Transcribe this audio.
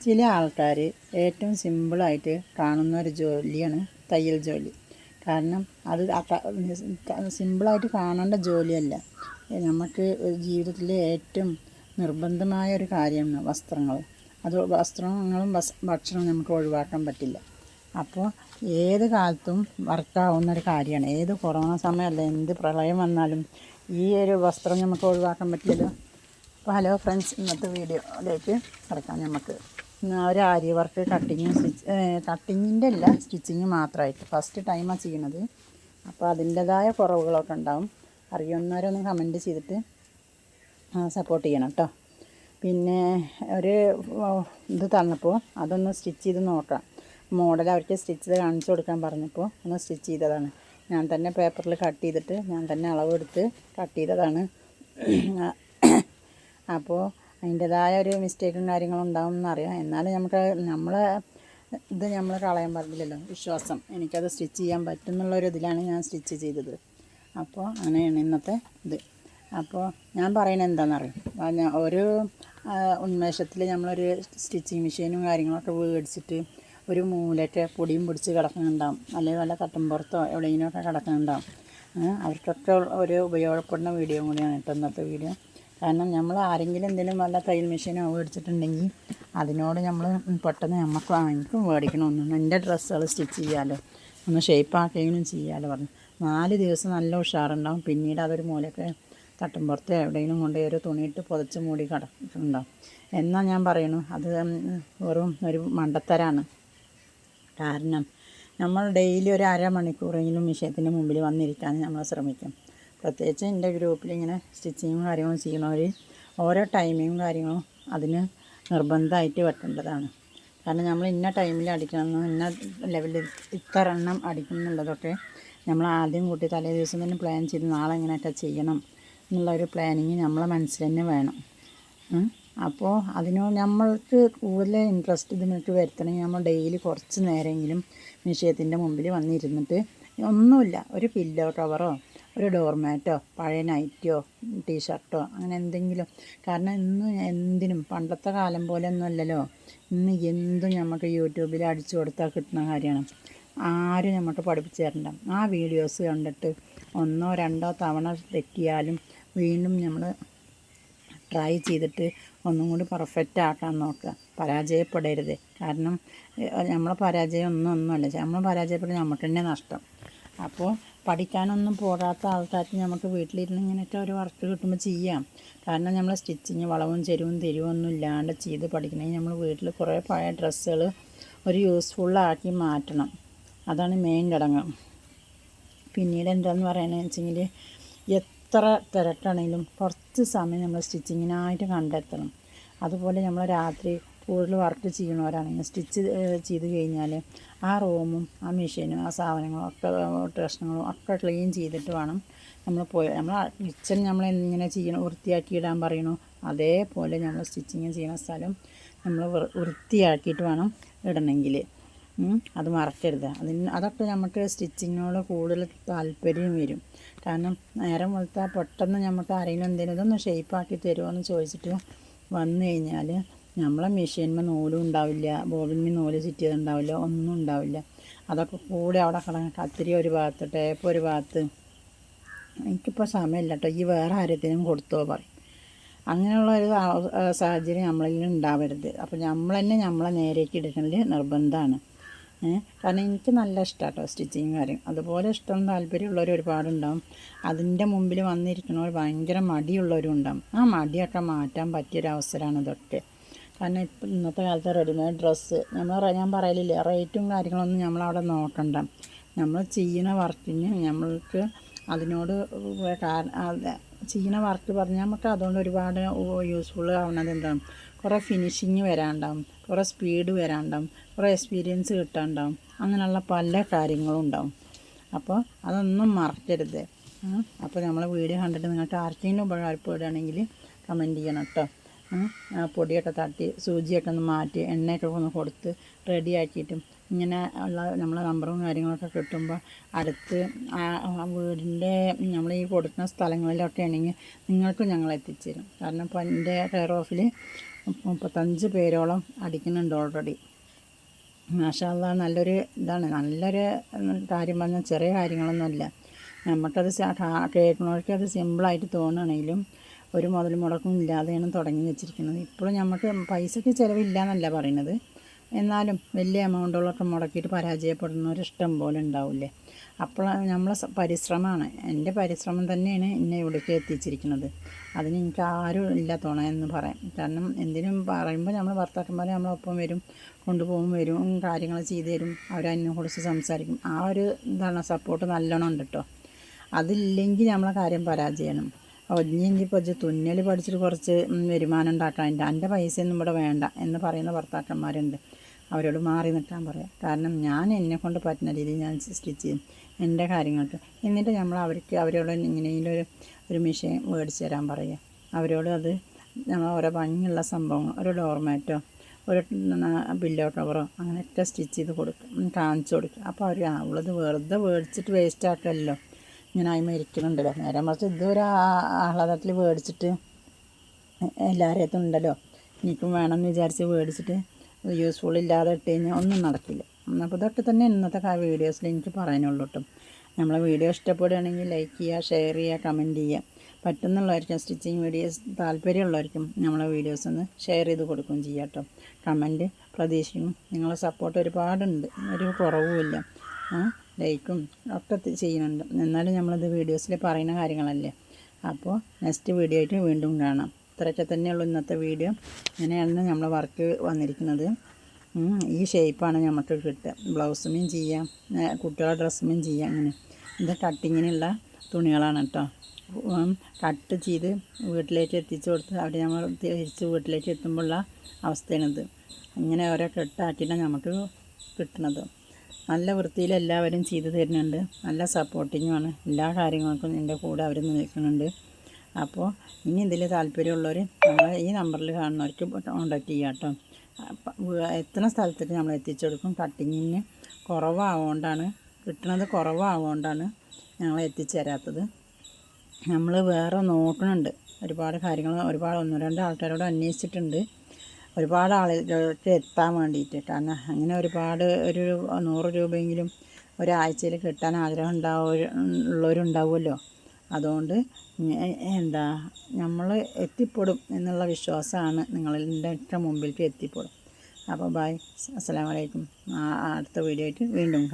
ചില ആൾക്കാർ ഏറ്റവും സിമ്പിളായിട്ട് കാണുന്ന ഒരു ജോലിയാണ് തയ്യൽ ജോലി. കാരണം അത് സിമ്പിളായിട്ട് കാണേണ്ട ജോലിയല്ല. നമുക്ക് ജീവിതത്തിലെ ഏറ്റവും നിർബന്ധമായ ഒരു കാര്യമാണ് വസ്ത്രങ്ങൾ. അത് വസ്ത്രങ്ങളും ഭക്ഷണവും നമുക്ക് ഒഴിവാക്കാൻ പറ്റില്ല. അപ്പോൾ ഏത് കാലത്തും വർക്കാവുന്നൊരു കാര്യമാണ്. ഏത് കൊറോണ സമയമല്ല, എന്ത് പ്രളയം വന്നാലും ഈ ഒരു വസ്ത്രം നമുക്ക് ഒഴിവാക്കാൻ പറ്റില്ലല്ലോ. അപ്പോൾ ഹലോ ഫ്രണ്ട്സ്, ഇന്നത്തെ വീഡിയോയിലേക്ക് കിടക്കാം. നമുക്ക് ഒരു ആരി വർക്ക് കട്ടിങ്ങിൻ്റെ അല്ല, സ്റ്റിച്ചിങ് മാത്രമായിട്ട് ഫസ്റ്റ് ടൈമാണ് ചെയ്യണത്. അപ്പോൾ അതിൻ്റെതായ കുറവുകളൊക്കെ ഉണ്ടാവും. അറിയുന്നവരൊന്ന് കമൻറ്റ് ചെയ്തിട്ട് സപ്പോർട്ട് ചെയ്യണം കേട്ടോ. പിന്നെ ഒരു ഇത് തന്നപ്പോൾ അതൊന്ന് സ്റ്റിച്ച് ചെയ്ത് നോക്കാം. മോഡൽ അവർക്ക് സ്റ്റിച്ച് ചെയ്ത് കാണിച്ചു കൊടുക്കാൻ പറഞ്ഞപ്പോൾ ഒന്ന് സ്റ്റിച്ച് ചെയ്തതാണ്. ഞാൻ തന്നെ പേപ്പറിൽ കട്ട് ചെയ്തിട്ട് ഞാൻ തന്നെ അളവെടുത്ത് കട്ട് ചെയ്തതാണ്. അപ്പോൾ അതിൻ്റെതായ ഒരു മിസ്റ്റേക്കും കാര്യങ്ങളും ഉണ്ടാവും എന്നറിയാം. എന്നാലും നമ്മളെ ഇത് നമ്മൾ കളയാൻ പാടില്ലല്ലോ, വിശ്വാസം. എനിക്കത് സ്റ്റിച്ച് ചെയ്യാൻ പറ്റും എന്നുള്ളൊരു ഇതിലാണ് ഞാൻ സ്റ്റിച്ച് ചെയ്തത്. അപ്പോൾ അങ്ങനെയാണ് ഇന്നത്തെ ഇത്. അപ്പോൾ ഞാൻ പറയുന്നത് എന്താണെന്നറിയാം, ഒരു ഉന്മേഷത്തിൽ നമ്മളൊരു സ്റ്റിച്ചിങ് മെഷീനും കാര്യങ്ങളൊക്കെ മേടിച്ചിട്ട് ഒരു മൂലയൊക്കെ പൊടിയും പിടിച്ച് കിടക്കുന്നുണ്ടാവും, അല്ലെങ്കിൽ വല്ല തട്ടുംപുറത്തോ എവിടെയെങ്കിലുമൊക്കെ കിടക്കുന്നുണ്ടാവും. അവർക്കൊക്കെ ഒരു ഉപയോഗപ്പെടുന്ന വീഡിയോ കൂടിയാണ് കേട്ടോ ഇന്നത്തെ വീഡിയോ. കാരണം നമ്മൾ ആരെങ്കിലും എന്തെങ്കിലും വല്ല തയ്യൽ മെഷീനോ മേടിച്ചിട്ടുണ്ടെങ്കിൽ അതിനോട് നമ്മൾ പെട്ടെന്ന് എനിക്കും മേടിക്കണമെന്ന്, എൻ്റെ ഡ്രസ്സുകൾ സ്റ്റിച്ച് ചെയ്യാമല്ലോ, ഒന്ന് ഷേപ്പാക്കുകയും ചെയ്യാമല്ലോ പറഞ്ഞു. 4 ദിവസം നല്ല ഉഷാറുണ്ടാവും. പിന്നീട് അതൊരു മൂലയൊക്കെ തട്ടുംപുറത്ത് എവിടെയെങ്കിലും കൊണ്ടുപോയി ഒരു തുണിയിട്ട് പുതച്ച് മൂടി കിടക്കുന്നുണ്ടാവും. എന്നാൽ ഞാൻ പറയണു അത് വെറും ഒരു മണ്ടത്തരാണ്. കാരണം നമ്മൾ ഡെയിലി ഒരു അരമണിക്കൂറെങ്കിലും വിഷയത്തിൻ്റെ മുമ്പിൽ വന്നിരിക്കാൻ നമ്മൾ ശ്രമിക്കും. പ്രത്യേകിച്ച് എൻ്റെ ഗ്രൂപ്പിൽ ഇങ്ങനെ സ്റ്റിച്ചിങ്ങും കാര്യങ്ങളും ചെയ്യണവർ ഓരോ ടൈമിങ്ങും കാര്യങ്ങളും അതിന് നിർബന്ധമായിട്ട് വെട്ടേണ്ടതാണ്. കാരണം നമ്മൾ ഇന്ന ടൈമിൽ അടിക്കണം, ഇന്ന ലെവലിൽ ഇത്ര എണ്ണം അടിക്കണം എന്നുള്ളതൊക്കെ നമ്മൾ ആദ്യം കൂട്ടി തലേ ദിവസം തന്നെ പ്ലാൻ ചെയ്ത് നാളെ എങ്ങനെയൊക്കെ ചെയ്യണം എന്നുള്ളൊരു പ്ലാനിങ് നമ്മളെ മനസ്സിൽ തന്നെ വേണം. അപ്പോൾ നമ്മൾക്ക് കൂടുതൽ ഇൻട്രസ്റ്റ് ഇതിനൊക്കെ വരുത്തണമെങ്കിൽ നമ്മൾ ഡെയിലി കുറച്ച് നേരമെങ്കിലും വിഷയത്തിൻ്റെ മുമ്പിൽ വന്നിരുന്നിട്ട് ഒന്നുമില്ല, ഒരു പില്ലോ കവറോ ഒരു ഡോർമാറ്റോ പഴയ നൈറ്റിയോ ടീഷർട്ടോ അങ്ങനെ എന്തെങ്കിലും. കാരണം ഇന്ന് എന്തിനും പണ്ടത്തെ കാലം പോലെ ഒന്നുമല്ലല്ലോ. ഇന്ന് എന്തും നമുക്ക് യൂട്യൂബിൽ അടിച്ചു കൊടുത്താൽ കിട്ടുന്ന കാര്യമാണ്. ആരും നമുക്ക് പഠിപ്പിച്ചു തരണ്ട. ആ വീഡിയോസ് കണ്ടിട്ട് 1 2 തവണ തെറ്റിയാലും വീണ്ടും നമ്മൾ ട്രൈ ചെയ്തിട്ട് ഒന്നും കൂടി പെർഫെക്റ്റ് ആക്കാൻ നോക്കുക. പരാജയപ്പെടരുത്. കാരണം നമ്മളെ പരാജയം ഒന്നുമല്ല, നമ്മൾ പരാജയപ്പെട്ട് നമുക്ക് തന്നെ നഷ്ടം. അപ്പോൾ പഠിക്കാനൊന്നും പോകാത്ത ആൾക്കാർക്ക് നമുക്ക് വീട്ടിലിരുന്ന് ഇങ്ങനെയൊക്കെ ഒരു വർക്ക് കിട്ടുമ്പോൾ ചെയ്യാം. കാരണം നമ്മൾ സ്റ്റിച്ചിങ് വളവും തിരിവൊന്നും ഇല്ലാണ്ട് ചെയ്ത് പഠിക്കണമെങ്കിൽ നമ്മൾ വീട്ടിൽ കുറേ പഴയ ഡ്രസ്സുകൾ ഒരു യൂസ്ഫുള്ളാക്കി മാറ്റണം. അതാണ് മെയിൻ ഘടകം. പിന്നീട് എന്താണെന്ന് പറയുന്നത് വെച്ചെങ്കിൽ, എത്ര തിരക്കാണെങ്കിലും കുറച്ച് സമയം നമ്മൾ സ്റ്റിച്ചിങ്ങിനായിട്ട് കണ്ടെത്തണം. അതുപോലെ നമ്മൾ രാത്രി കൂടുതൽ വർക്ക് ചെയ്യണവരാണെങ്കിൽ സ്റ്റിച്ച് ചെയ്ത് കഴിഞ്ഞാൽ ആ റൂമും ആ മെഷീനും ആ സാധനങ്ങളും ഒക്കെ പ്രശ്നങ്ങളും ഒക്കെ ക്ലീൻ ചെയ്തിട്ട് വേണം നമ്മൾ കിച്ചൺ നമ്മൾ എങ്ങനെ ചെയ്യണം, വൃത്തിയാക്കിയിടാൻ പറയണോ അതേപോലെ നമ്മൾ സ്റ്റിച്ചിങ് ചെയ്യുന്ന സ്ഥലം നമ്മൾ വൃത്തിയാക്കിയിട്ട് വേണം ഇടണമെങ്കിൽ. അത് മറക്കരുത്. അതൊക്കെ നമുക്ക് സ്റ്റിച്ചിങ്ങിനോട് കൂടുതൽ താല്പര്യം വരും. കാരണം നേരം വെളുത്താൽ പെട്ടെന്ന് നമുക്ക് ആരെങ്കിലും എന്തെങ്കിലും ഇതൊന്ന് ഷേപ്പാക്കി തരുമോ എന്ന് ചോദിച്ചിട്ട് വന്നു കഴിഞ്ഞാൽ നമ്മളെ മെഷീനിന്മേൽ നൂലും ഉണ്ടാവില്ല, ബോബിന്മേൽ നൂല് ചുറ്റി ചെയ്തുണ്ടാവില്ല, ഒന്നും ഉണ്ടാവില്ല. അതൊക്കെ കൂടെ അവിടെ കത്തിരി ഒരു ഭാഗത്ത്, ടേപ്പ് ഒരു ഭാഗത്ത്. എനിക്കിപ്പോൾ സമയമില്ല കേട്ടോ, ഈ വേറെ ആരെത്തിനും കൊടുത്തോ പറയും. അങ്ങനെയുള്ള ഒരു സാഹചര്യം നമ്മളിൽ ഉണ്ടാവരുത്. അപ്പോൾ നമ്മൾ തന്നെ നമ്മളെ നേരേക്ക് എടുക്കുന്നത് നിർബന്ധമാണ്. കാരണം എനിക്ക് നല്ല ഇഷ്ടമാണ് കേട്ടോ സ്റ്റിച്ചിങ് കാര്യം. അതുപോലെ ഇഷ്ടം താല്പര്യമുള്ളവർ ഒരുപാടുണ്ടാവും. അതിൻ്റെ മുമ്പിൽ വന്നിരിക്കുന്നവർ ഭയങ്കര മടിയുള്ളവരും ഉണ്ടാവും. ആ മടിയൊക്കെ മാറ്റാൻ പറ്റിയൊരവസരമാണ് ഇതൊക്കെ. കാരണം ഇന്നത്തെ കാലത്ത് റെഡിമെയ്ഡ് ഡ്രസ്സ് ഞാൻ പറയലില്ലേ, റേറ്റും കാര്യങ്ങളൊന്നും നമ്മളവിടെ നോക്കണ്ട. നമ്മൾ ചെയ്യുന്ന വർക്കിന് നമ്മൾക്ക് അതിനോട് ചെയ്യുന്ന വർക്ക് പറഞ്ഞാൽ നമുക്ക് അതുകൊണ്ട് ഒരുപാട് യൂസ്ഫുൾ ആവുന്നത് എന്താണ്, കുറേ ഫിനിഷിങ് വരാനുണ്ടാവും, കുറേ സ്പീഡ് വരാനുണ്ടാവും, കുറേ എക്സ്പീരിയൻസ് കിട്ടാനുണ്ടാവും, അങ്ങനെയുള്ള പല കാര്യങ്ങളും ഉണ്ടാവും. അപ്പോൾ അതൊന്നും മറക്കരുത്. അപ്പോൾ നമ്മളെ വീഡിയോ കണ്ടിട്ട് നിങ്ങൾക്ക് ആർക്കെങ്കിലും ഉപകാരപ്പെടുകയാണെങ്കിൽ കമൻറ്റ് ചെയ്യണം കേട്ടോ. പൊടിയൊക്കെ തട്ടി സൂചിയൊക്കെ ഒന്ന് മാറ്റി എണ്ണയൊക്കെ ഒന്ന് കൊടുത്ത് റെഡിയാക്കിയിട്ടും ഇങ്ങനെ ഉള്ള നമ്മളെ നമ്പറും കാര്യങ്ങളൊക്കെ കിട്ടുമ്പോൾ അടുത്ത് വീടിൻ്റെ നമ്മൾ ഈ കൊടുക്കുന്ന സ്ഥലങ്ങളിലൊക്കെ ആണെങ്കിൽ നിങ്ങൾക്കും ഞങ്ങൾ എത്തിച്ചേരും. കാരണം ഇപ്പോൾ എൻ്റെ കെയർ ഓഫിൽ 35 പേരോളം അടിക്കുന്നുണ്ട് ഓൾറെഡി. മാഷാ അല്ലാഹ് നല്ലൊരു ഇതാണ്, നല്ലൊരു കാര്യം പറഞ്ഞാൽ ചെറിയ കാര്യങ്ങളൊന്നുമല്ല. നമുക്കത് കേൾക്കുന്നവർക്ക് അത് സിമ്പിളായിട്ട് തോന്നുകയാണെങ്കിലും ഒരു മുതൽ മുടക്കും ഇല്ലാതെയാണ് തുടങ്ങി വെച്ചിരിക്കുന്നത്. ഇപ്പോഴും നമുക്ക് പൈസയ്ക്ക് ചിലവില്ല എന്നല്ല പറയുന്നത്, എന്നാലും വലിയ എമൗണ്ടുകളൊക്കെ മുടക്കിയിട്ട് പരാജയപ്പെടുന്നവർ ഇഷ്ടം പോലെ ഉണ്ടാവില്ലേ. അപ്പോൾ നമ്മളെ പരിശ്രമമാണ്, എൻ്റെ പരിശ്രമം തന്നെയാണ് എന്നെ ഇവിടേക്ക് എത്തിച്ചിരിക്കുന്നത്. അതിന് എനിക്ക് ആരും ഇല്ല തുണയെന്ന് പറയാം. കാരണം എന്തിനും പറയുമ്പോൾ നമ്മൾ ഭർത്താക്കന്മാർ നമ്മളൊപ്പം വരും, കൊണ്ടുപോകും, വരും, കാര്യങ്ങൾ ചെയ്തു തരും, അവരതിനെ കുറിച്ച് സംസാരിക്കും. ആ ഒരു എന്താണ് സപ്പോർട്ട് നല്ലോണം ഉണ്ട് കേട്ടോ. അതില്ലെങ്കിൽ നമ്മളെ കാര്യം പരാജയമാണ്. ഒന്നിയെങ്കിൽ ഇപ്പോൾ തുന്നൽ പഠിച്ചിട്ട് കുറച്ച് വരുമാനം ഉണ്ടാക്കാൻ എൻ്റെ പൈസയൊന്നും ഇവിടെ വേണ്ട എന്ന് പറയുന്ന ഭർത്താക്കന്മാരുണ്ട്. അവരോട് മാറി നിൽക്കാൻ പറയാം. കാരണം ഞാൻ എന്നെക്കൊണ്ട് പറ്റുന്ന രീതിയിൽ ഞാൻ സ്റ്റിച്ച് ചെയ്യും എൻ്റെ കാര്യങ്ങൾക്ക്. എന്നിട്ട് നമ്മൾ അവരോട് ഇങ്ങനെയുള്ള ഒരു മെഷീൻ മേടിച്ച് തരാൻ പറയുക. അവരോട് അത് നമ്മൾ ഓരോ ഭംഗിയുള്ള സംഭവങ്ങൾ, ഒരു ഡോർമാറ്റോ ഒരു പില്ലോ കവറോ അങ്ങനെയൊക്കെ സ്റ്റിച്ച് ചെയ്ത് കൊടുക്കും, കാണിച്ചു കൊടുക്കും. അപ്പോൾ അവർ ഉള്ളത് വെറുതെ മേടിച്ചിട്ട് വേസ്റ്റ് ആക്കല്ലോ, ഇങ്ങനെ അതിന്മേൽ ഇരിക്കുന്നുണ്ടല്ലോ. നേരെ മറിച്ച് ഇതൊരു ആഹ്ലാദത്തിൽ മേടിച്ചിട്ട് എല്ലാവരും എത്തുന്നുണ്ടല്ലോ, എനിക്കും വേണമെന്ന് വിചാരിച്ച് മേടിച്ചിട്ട് യൂസ്ഫുൾ ഇല്ലാതെ ഇട്ട് കഴിഞ്ഞാൽ ഒന്നും നടക്കില്ല. അപ്പോൾ ഇതൊക്കെ തന്നെ ഇന്നത്തെ വീഡിയോസിൽ എനിക്ക് പറയാനുള്ളൂ കേട്ടോ. നമ്മളെ വീഡിയോ ഇഷ്ടപ്പെടുകയാണെങ്കിൽ ലൈക്ക് ചെയ്യുക, ഷെയർ ചെയ്യുക, കമൻറ്റ് ചെയ്യുക. പറ്റുന്നുള്ളവർക്കും സ്റ്റിച്ചിങ് വീഡിയോസ് താല്പര്യമുള്ളവർക്കും നമ്മളെ വീഡിയോസ് ഒന്ന് ഷെയർ ചെയ്ത് കൊടുക്കുകയും ചെയ്യാം കേട്ടോ. കമൻറ്റ് പ്രതീക്ഷിക്കുന്നു. നിങ്ങളെ സപ്പോർട്ട് ഒരുപാടുണ്ട്, ഒരു കുറവുമില്ല. ലൈക്കും ഒക്കെ ചെയ്യുന്നുണ്ട്. എന്നാലും നമ്മളിത് വീഡിയോസിൽ പറയുന്ന കാര്യങ്ങളല്ലേ. അപ്പോൾ നെക്സ്റ്റ് വീഡിയോ ആയിട്ട് വീണ്ടും കാണാം. ഇത്രയൊക്കെ തന്നെയുള്ളൂ ഇന്നത്തെ വീഡിയോ. ഇങ്ങനെയാണ് നമ്മൾ വർക്ക് വന്നിരിക്കുന്നത്. ഈ ഷേപ്പാണ് നമുക്ക് കിട്ടുക. ബ്ലൗസുമേയും ചെയ്യാം, കുട്ടികളുടെ ഡ്രസ്സുമേയും ചെയ്യാം. അങ്ങനെ ഇത് കട്ടിങ്ങിനുള്ള തുണികളാണ് കേട്ടോ. കട്ട് ചെയ്ത് വീട്ടിലേക്ക് എത്തിച്ചു കൊടുത്ത് അവിടെ നമ്മൾ തിരിച്ച് വീട്ടിലേക്ക് എത്തുമ്പോഴുള്ള അവസ്ഥയാണിത്. ഇങ്ങനെ ഓരോ കെട്ടാക്കിയിട്ടാണ് നമുക്ക് കിട്ടുന്നത്. നല്ല വൃത്തിയിൽ എല്ലാവരും ചെയ്തു തരുന്നുണ്ട്, നല്ല സപ്പോർട്ടിങ്ങുമാണ്. എല്ലാ കാര്യങ്ങൾക്കും എൻ്റെ കൂടെ അവർ നിൽക്കുന്നുണ്ട്. അപ്പോൾ ഇനി ഇതിൽ താല്പര്യമുള്ളവർ നമ്മൾ ഈ നമ്പറിൽ കാണുന്നവർക്ക് കോൺടാക്ട് ചെയ്യാം കേട്ടോ. എത്തുന്ന സ്ഥലത്തേക്ക് നമ്മൾ എത്തിച്ചു കൊടുക്കും. കട്ടിങ്ങിന് കുറവാകൊണ്ടാണ്, കിട്ടുന്നത് കുറവാകൊണ്ടാണ് ഞങ്ങൾ എത്തിച്ചു തരാത്തത്. നമ്മൾ വേറെ നോക്കുന്നുണ്ട് ഒരുപാട് കാര്യങ്ങൾ, ഒരുപാട് 1-2 ആൾക്കാരോട് അന്വേഷിച്ചിട്ടുണ്ട്, ഒരുപാട് ആളുകൾക്ക് എത്താൻ വേണ്ടിയിട്ട്. കാരണം അങ്ങനെ ഒരുപാട് ഒരു 100 രൂപയെങ്കിലും ഒരാഴ്ചയിൽ കിട്ടാൻ ആഗ്രഹം ഉള്ളവരുണ്ടാവുമല്ലോ. അതുകൊണ്ട് നമ്മൾ എത്തിപ്പെടും എന്നുള്ള വിശ്വാസമാണ്, നിങ്ങളുടെ മുമ്പിലേക്ക് എത്തിപ്പെടും. അപ്പോൾ ബൈ, അസ്സലാമു അലൈക്കും. അടുത്ത വീഡിയോ ആയിട്ട് വീണ്ടും കാണാം.